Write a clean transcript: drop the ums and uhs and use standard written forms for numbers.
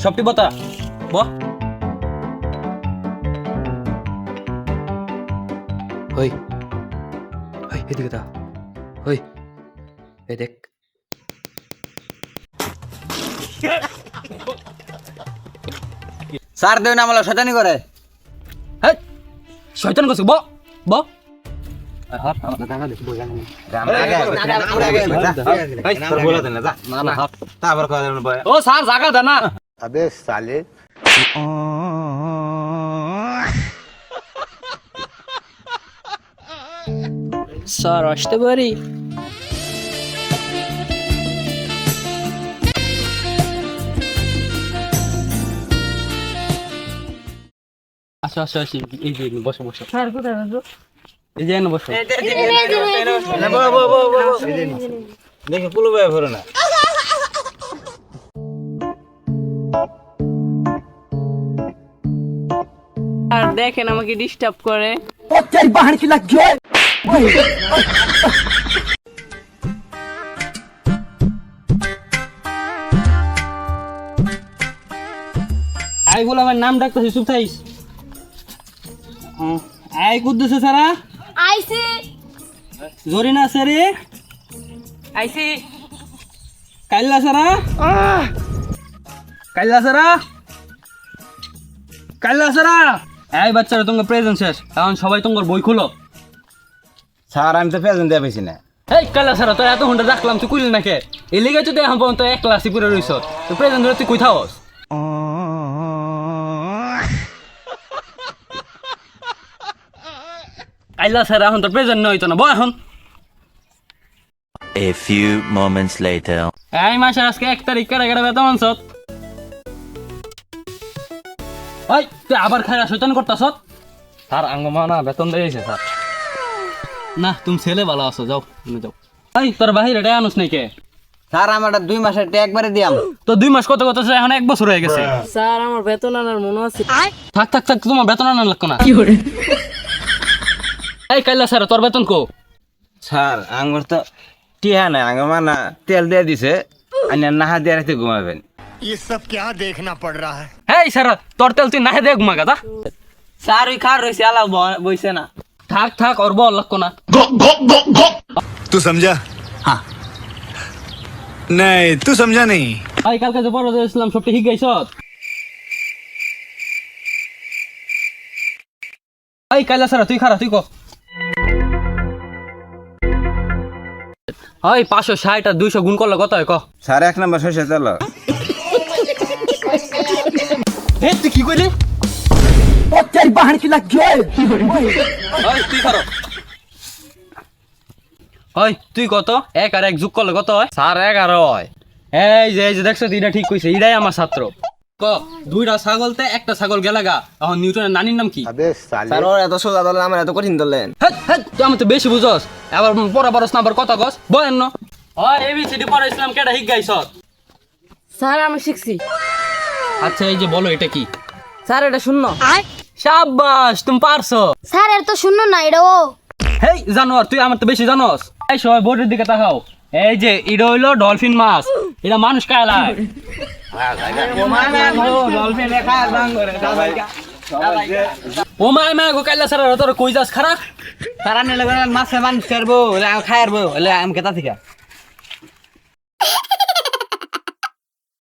সবটি বতা হই হই এদিকে তা হই এই দেখ স্যার দেও না আমলা শয়তানি করে হেই শয়তান করছিস ব ব ও স্যার জায়গা দে না अबे साले স্যার আসতে পারি আসো আসো আসি এই যে বসো বসো স্যার কোথায় বসবো? এই যে এনে বসো দেখে পুলো ভাই ভরে না আর দেখেন আমাকে ডিস্টার্ব করে। আই বলে আমার নাম ডাকতেছি চুপ থাইস আই কুদ্দুসে সারা আইসি জরিনা আছে রে আইসি কাইল্লা সারা কাইল্লা সারা কাইল্লা সারা এই বাচ্চারা তোমার প্রেজেন্ট শেষ এখন সবাই তোমার বই খুলো স্যার আমি তো প্রেজেন্ট দেয়া পেয়েছি না এই কাইল্লা সারা তোর এত ঘন্টা রাখলাম তুই কুইলি নাকি এই লিগে তুই এখন পর্যন্ত এক ক্লাসই পুরো রইছ তো প্রেজেন্ট ধরে তুই কই থাকস কাইল্লা সারা এখন তোর প্রেজেন্ট নইতো না বল এখন A few moments later. এই মাসের আজকে 1 তারিখ কেটে কেটে বেতন আনছত ওই তুই আবার খাইরা শয়তান করতাছ স্যার আঙ্গমানা বেতন দিয়েছে স্যার না তুমি ছেলে ভালো আছো যাও তুমি যাও এই তোর বাহিরে এটা আনুস নাই কে স্যার আমার 2 মাসের ট্যাগ একবারে দিয়াম তো 2 মাস কত কত এখন 1 বছর হয়ে গেছে স্যার আমার বেতন আনার মনে আছে। থাক থাক থাক তোমার বেতন আনার লাগতো না এই কাইলা স্যার তোর বেতন কো স্যার আঙ্গুর তো টিহা না আঙ্গুর মানা তেল দিয়ে দিছে আইনা নাহা দিয়ে রাতে ঘুমাবেন ये सब क्या देखना पड़ रहा है। এই স্যার তোর তেল তুই নাহে দেখ মা গাদা স্যার ওই খার রইছে আলা বইছে না। থাক থাক ওর বল লাগতো না तू समझा? हाँ नहीं तू समझा नहीं। এই কালকে যে বড় ইসলাম সবটি ঠিক গাইছ এই কাইলা স্যার তুই খারা তুই কো ওই 560 আর 200 গুণ করলে কত হয় ক স্যার 1 নম্বর শেষে চলো এ তুই কি কইলি ও চাই বাহান কি লাগছে ওই তুই খারো ওই তুই কত 1 আর 1 যোগ করলে কত হয় স্যার 11 হয় এই যে দেখছো এটা ঠিক কইছে এটাই আমার ছাত্র ক দুইটা ছাগলতে একটা ছাগল গেলাগা এখন নিউটনের নানির নাম কি अबे साले স্যার ওর এত সোজা ধরলেন আমার এত কঠিন ধরলেন হেট হেট তুই আমার তো বেশি বুঝস আবার পড়া পারস না আবার কথা কস বলেন না হয় এবিসিডি পড়া ইসলাম কেডা হিক গাইছ স্যার আমি শিখছি। আচ্ছা এই যে বলো এটা কি স্যার এটা শূন্য। শাবাশ তুমি পারছো স্যার এর তো শূন্য না এটা ও হেই জানোয়ার তুই আমার তো বেশি জানোস এই সবাই বোর্ডের দিকে তাকাও এই যে এটা হইলো ডলফিন মাছ এটা মানুষ খায় ও মায় মা গো কাইলা সারা তোর কই যাস খারাপ স্যার আনে লাগবে মাছে মানুষ করবো খাইরবো আমি কেতা থেকে